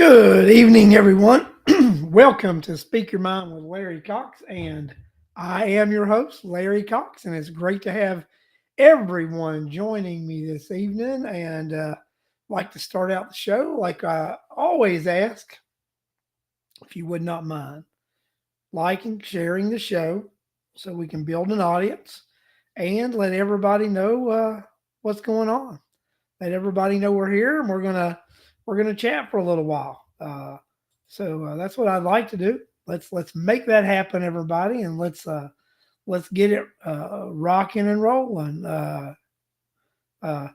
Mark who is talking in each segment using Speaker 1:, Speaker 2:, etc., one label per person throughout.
Speaker 1: Good evening, everyone. Welcome to Speak Your Mind with Larry Cox, and I am your host, Larry Cox, and it's great to have everyone joining me this evening. And like to start out the show, like I always ask, if you would not mind liking, sharing the show, so we can build an audience and let everybody know what's going on. Let everybody know we're here, and we're gonna chat for a little while. So that's what I'd like to do. Let's make that happen, everybody, and let's get it rocking and rolling. Uh,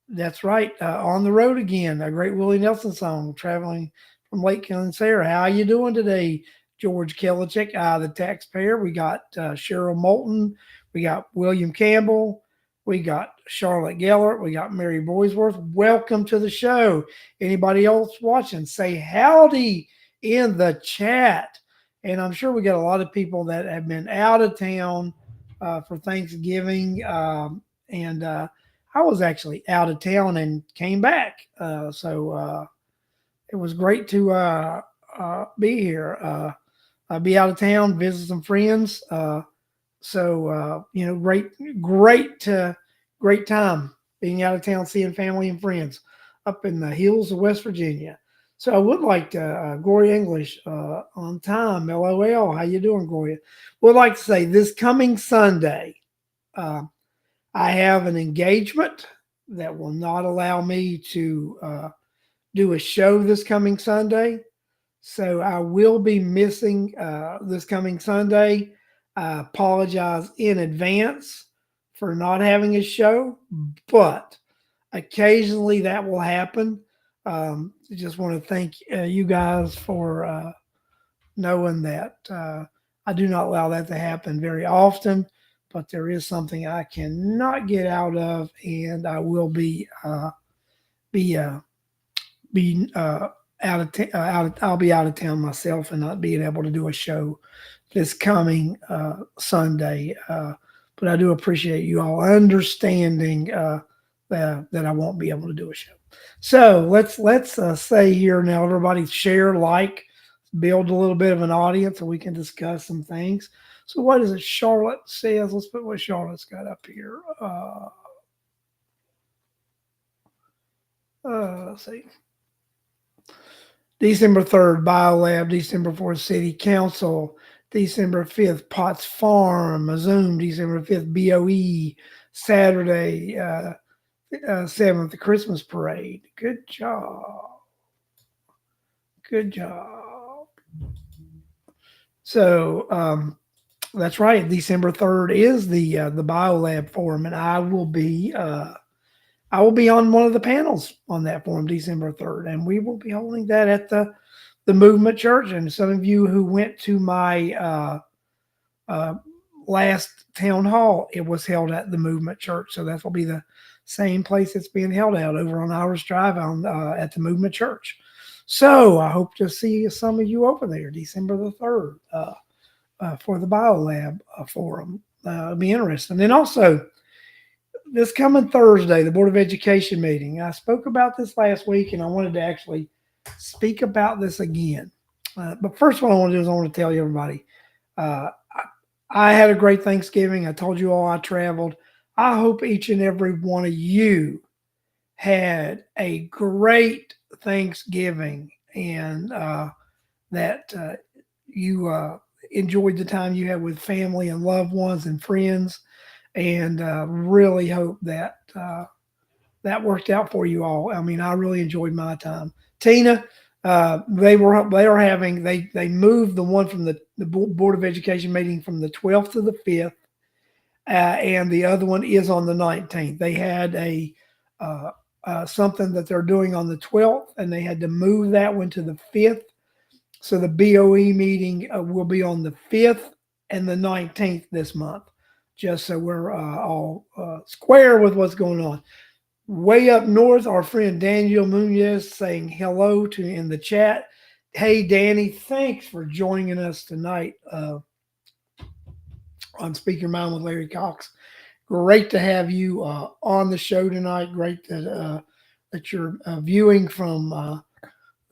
Speaker 1: that's right, on the road again. A great Willie Nelson song, traveling from Lake Sarah. How you doing today, George Kelichek, the taxpayer? We got Cheryl Moulton. We got William Campbell. We got Charlotte Gellert. We got Mary Boysworth. Welcome to the show. Anybody else watching, say howdy in the chat. And I'm sure we got a lot of people that have been out of town for Thanksgiving. And I was actually out of town and came back. So it was great to be here. I'll be out of town, visit some friends. Great time being out of town, seeing family and friends up in the hills of West Virginia. So I would like to, Gloria English, on time, LOL. How you doing, Gloria? Would like to say this coming Sunday, uh, I have an engagement that will not allow me to do a show this coming Sunday. So I will be missing this coming Sunday. I apologize in advance for not having a show, but occasionally that will happen. I just want to thank you guys for knowing that I do not allow that to happen very often, but there is something I cannot get out of, and I will be be out of I'll be out of town myself and not being able to do a show this coming Sunday. But I do appreciate you all understanding that I won't be able to do a show. So let's say here now, everybody share, like, build a little bit of an audience, so we can discuss some things. So what is it? Charlotte says. Let's put what Charlotte's got up here. Let's see. December 3rd, BioLab. December 4th, City Council. December 5th, Potts Farm. Zoom. December 5th, BOE. Saturday, 7th, the Christmas Parade. Good job. Good job. So that's right. December 3rd is the BioLab Forum, and I will be on one of the panels on that forum December 3rd, and we will be holding that at the Movement Church. And some of you who went to my uh, last town hall, it was held at the Movement Church. So that will be the same place it's being held out over on Irish Drive on at the Movement Church. So I hope to see some of you over there December the 3rd for the BioLab Forum. It'll be interesting. And also, this coming Thursday, the Board of Education meeting. I spoke about this last week, and I wanted to actually speak about this again. But first, what I want to do is I want to tell you, everybody, uh, I had a great Thanksgiving. I told you all I traveled. I hope each and every one of you had a great Thanksgiving, and that you enjoyed the time you had with family and loved ones and friends, and really hope that that worked out for you all. I mean, I really enjoyed my time. Tina, they are having they moved the one from the Board of Education meeting from the 12th to the 5th, and the other one is on the 19th. They had a something that they're doing on the 12th, and they had to move that one to the 5th. So the BOE meeting will be on the 5th and the 19th this month, just so we're all square with what's going on. Way up north, our friend Daniel Munoz saying hello to in the chat. Hey, Danny, thanks for joining us tonight on Speak Your Mind with Larry Cox. Great to have you on the show tonight. Great that you're viewing from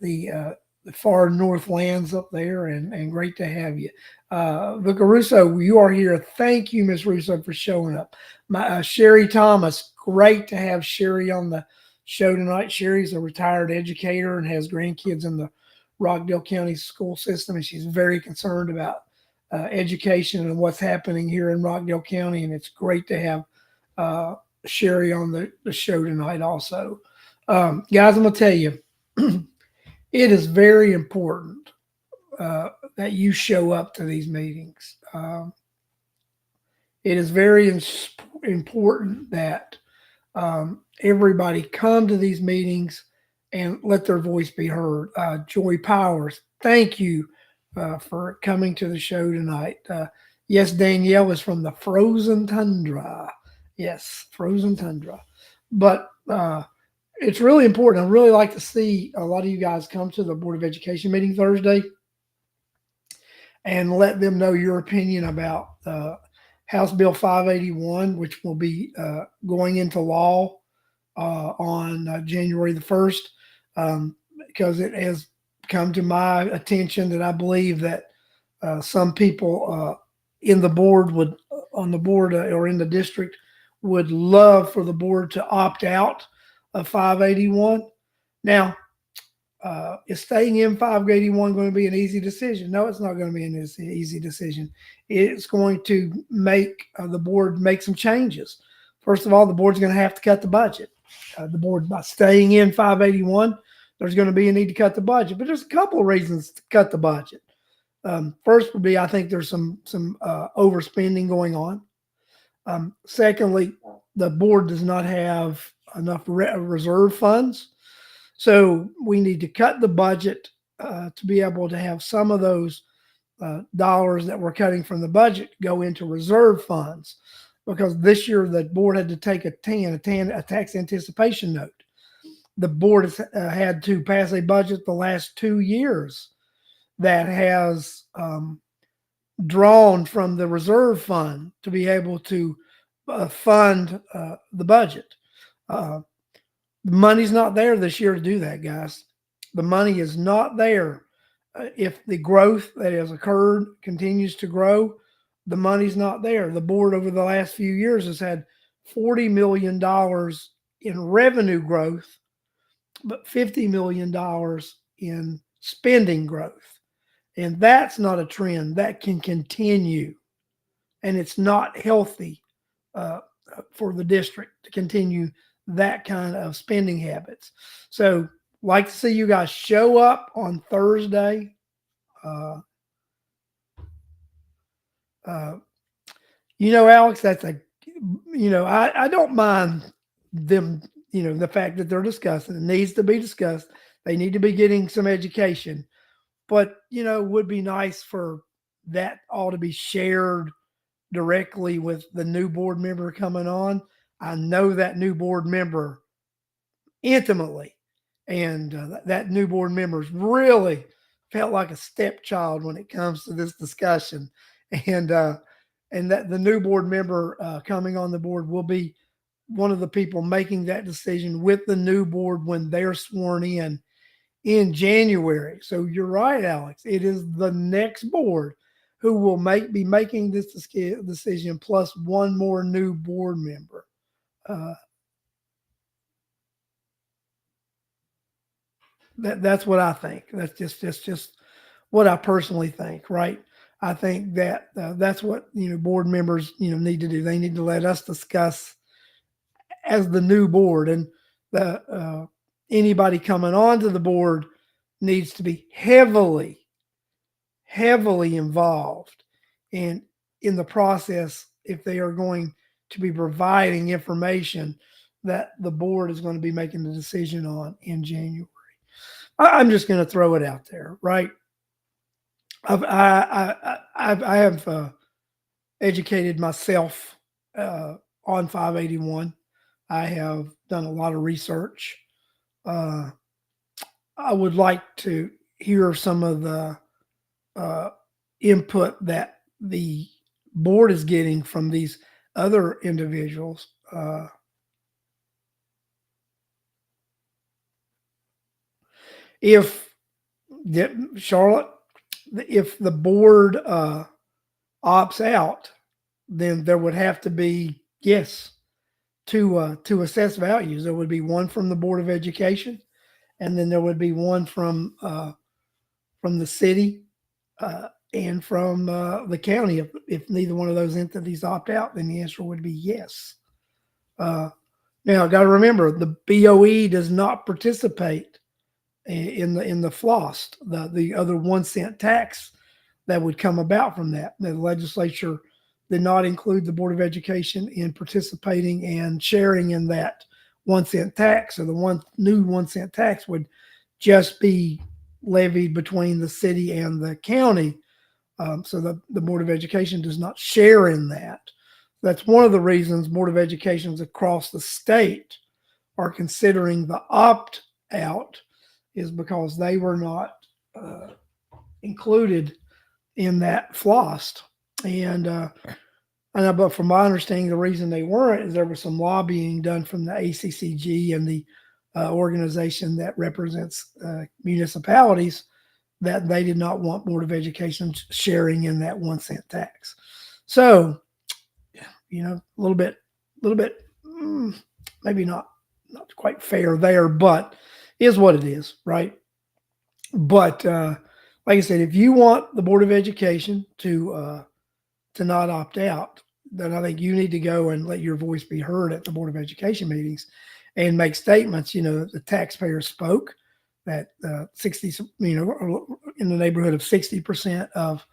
Speaker 1: the the far north lands up there, and great to have you. Vicar Russo, you are here. Thank you, Miss Russo, for showing up. My Sherry Thomas, great to have Sherry on the show tonight. Sherry's a retired educator and has grandkids in the Rockdale County school system, and she's very concerned about education and what's happening here in Rockdale County. And it's great to have Sherry on the show tonight also. Guys, I'm going to tell you, it is very important that you show up to these meetings. It is very important that everybody come to these meetings and let their voice be heard. Joy Powers, thank you for coming to the show tonight. Yes, Danielle is from the frozen tundra. Yes, frozen tundra. But it's really important. I'd really like to see a lot of you guys come to the Board of Education meeting Thursday and let them know your opinion about House Bill 581, which will be going into law on January the 1st, because it has come to my attention that I believe that some people in the board or in the district would love for the board to opt out of 581. Now, is staying in 581 going to be an easy decision? No, it's not going to be an easy decision. It's going to make the board make some changes. First of all, the board's going to have to cut the budget. The board, by staying in 581, there's going to be a need to cut the budget. But there's a couple of reasons to cut the budget. First would be, I think there's some overspending going on. Secondly, the board does not have enough reserve funds. So we need to cut the budget to be able to have some of those dollars that we're cutting from the budget go into reserve funds, because this year the board had to take a tax anticipation note. The board has had to pass a budget the last 2 years that has drawn from the reserve fund to be able to fund the budget. The money's not there this year to do that, guys. The money is not there. If the growth that has occurred continues to grow, the money's not there. The board over the last few years has had $40 million in revenue growth, but $50 million in spending growth. And that's not a trend that can continue. And it's not healthy for the district to continue that kind of spending habits. So, like to see you guys show up on Thursday. Alex, that's I don't mind them, the fact that they're discussing. It needs to be discussed. They need to be getting some education. But, it would be nice for that all to be shared directly with the new board member coming on. I know that new board member intimately, and that new board member's really felt like a stepchild when it comes to this discussion. And that the new board member coming on the board will be one of the people making that decision with the new board when they're sworn in January. So you're right, Alex. It is the next board who will be making this decision, plus one more new board member. That's what I think. That's just what I personally think, right? I think that that's what board members need to do. They need to let us discuss as the new board, and the anybody coming onto the board needs to be heavily involved in the process if they are going to be providing information that the board is going to be making the decision on in January. I'm just going to throw it out there, right? I have educated myself on 581. I have done a lot of research. I would like to hear some of the input that the board is getting from these other individuals. If Charlotte, if the board opts out, then there would have to be, yes, to assess values. There would be one from the Board of Education, and then there would be one from the city and from the county. If neither one of those entities opt out, then the answer would be yes. Now, got to remember, the BOE does not participate in the FLOST, the other 1 cent tax that would come about from that. The legislature did not include the Board of Education in participating and sharing in that 1 cent tax. So the new 1 cent tax would just be levied between the city and the county. So the Board of Education does not share in that. That's one of the reasons Board of Educations across the state are considering the opt-out, is because they were not included in that FLOST. But from my understanding, the reason they weren't is there was some lobbying done from the ACCG and the organization that represents municipalities, that they did not want Board of Education sharing in that 1 cent tax. So, a little bit, maybe not quite fair there, but is what it is, right? But like I said, if you want the Board of Education to not opt out, then I think you need to go and let your voice be heard at the Board of Education meetings and make statements. The taxpayers spoke, that 60, in the neighborhood of 60% of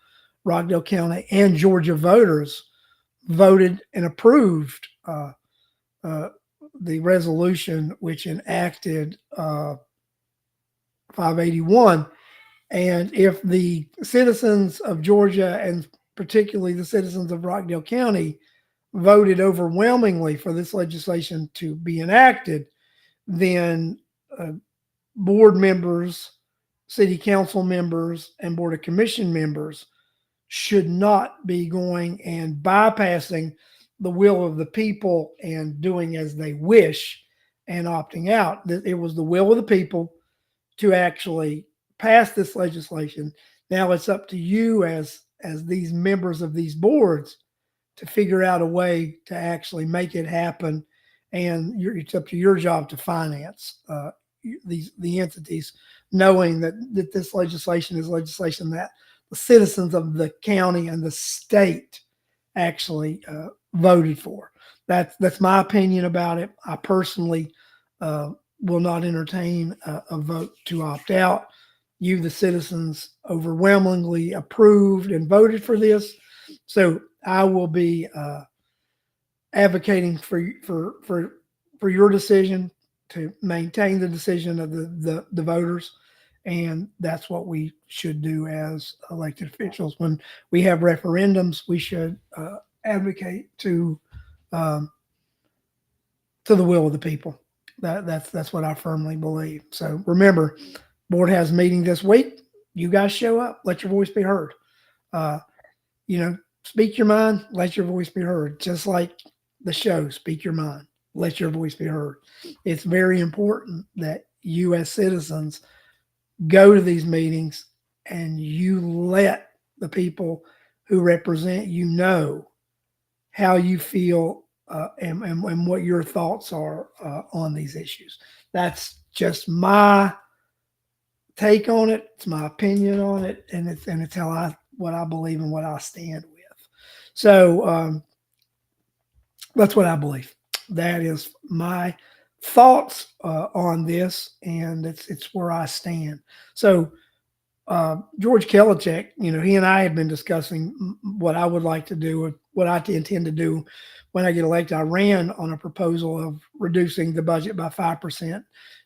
Speaker 1: Rockdale County and Georgia voters voted and approved the resolution which enacted 581. And if the citizens of Georgia, and particularly the citizens of Rockdale County, voted overwhelmingly for this legislation to be enacted, then board members, city council members, and board of commission members should not be going and bypassing the will of the people and doing as they wish and opting out. It was the will of the people to actually pass this legislation. Now it's up to you as these members of these boards to figure out a way to actually make it happen. And it's up to your job to finance the entities, knowing that this legislation is legislation that the citizens of the county and the state actually voted for. That's my opinion about it. I personally will not entertain a vote to opt out. You, the citizens, overwhelmingly approved and voted for this, so I will be advocating for your decision, to maintain the decision of the voters. And that's what we should do as elected officials. When we have referendums, we should advocate to the will of the people. That's what I firmly believe. So remember, board has a meeting this week. You guys show up. Let your voice be heard. Speak your mind. Let your voice be heard. Just like the show, Speak Your Mind. Let your voice be heard. It's very important that you as citizens go to these meetings and you let the people who represent you know how you feel and what your thoughts are on these issues. That's just my take on it. It's my opinion on it, and it's what I believe and what I stand with. So that's what I believe. That is my thoughts on this, and it's where I stand. So George Kelichek, he and I have been discussing what I would like to do, what I intend to do when I get elected. I ran on a proposal of reducing the budget by 5%.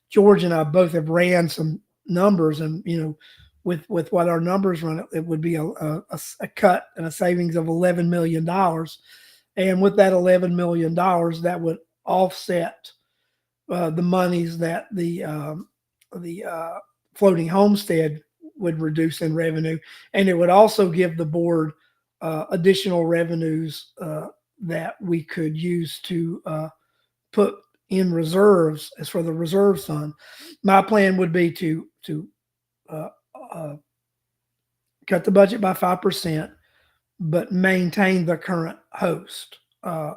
Speaker 1: George and I both have ran some numbers, and with what our numbers run, it would be a cut and a savings of $11 million. And with that $11 million, that would offset the monies that the floating homestead would reduce in revenue. And it would also give the board additional revenues that we could use to put in reserves as for the reserve fund. My plan would be to uh, cut the budget by 5%, but maintain the current host uh,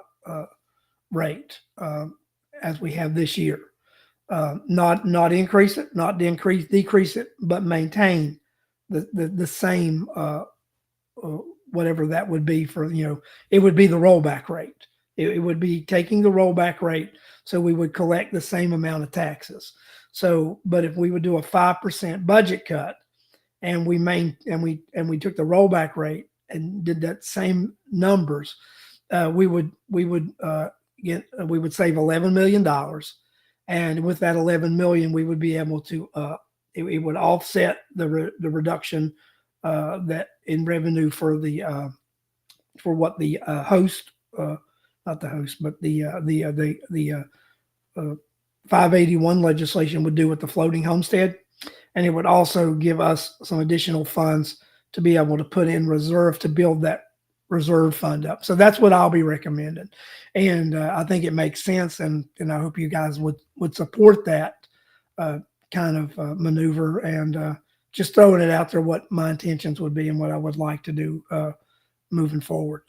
Speaker 1: rate as we have this year. Not increase it, not decrease it, but maintain the same uh, whatever that would be for, it would be the rollback rate. It would be taking the rollback rate, so we would collect the same amount of taxes. So, but if we would do a 5% budget cut, and we took the rollback rate and did that same numbers, we would we would save $11 million, and with that 11 million, we would be able to it would offset the reduction that in revenue for the for what the host, not the host, but the 581 legislation would do with the floating homestead. And it would also give us some additional funds to be able to put in reserve to build that reserve fund up. So that's what I'll be recommending. And I think it makes sense. And I hope you guys would support that kind of maneuver, and just throwing it out there what my intentions would be and what I would like to do moving forward.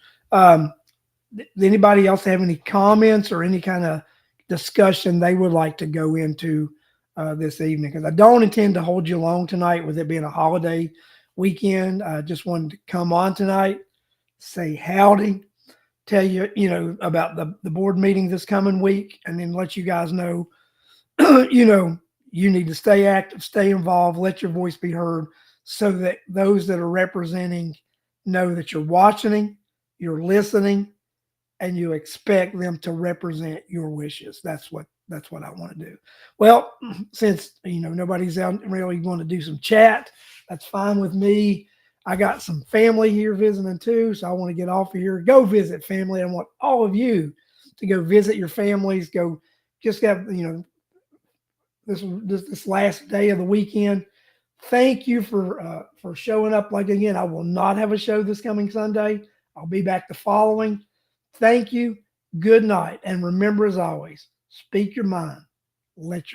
Speaker 1: Anybody else have any comments or any kind of discussion they would like to go into this evening? Because I don't intend to hold you long tonight with it being a holiday weekend. I just wanted to come on tonight, say howdy, tell you, about the board meeting this coming week, and then let you guys know, you need to stay active, stay involved, let your voice be heard, so that those that are representing know that you're watching, you're listening, and you expect them to represent your wishes. That's what I want to do. Well, since nobody's out really want to do some chat, that's fine with me. I got some family here visiting too, so I want to get off of here. Go visit family. I want all of you to go visit your families. Go, just have this last day of the weekend. Thank you for showing up. Like, again, I will not have a show this coming Sunday. I'll be back the following. Thank you. Good night. And remember, as always, speak your mind. Let your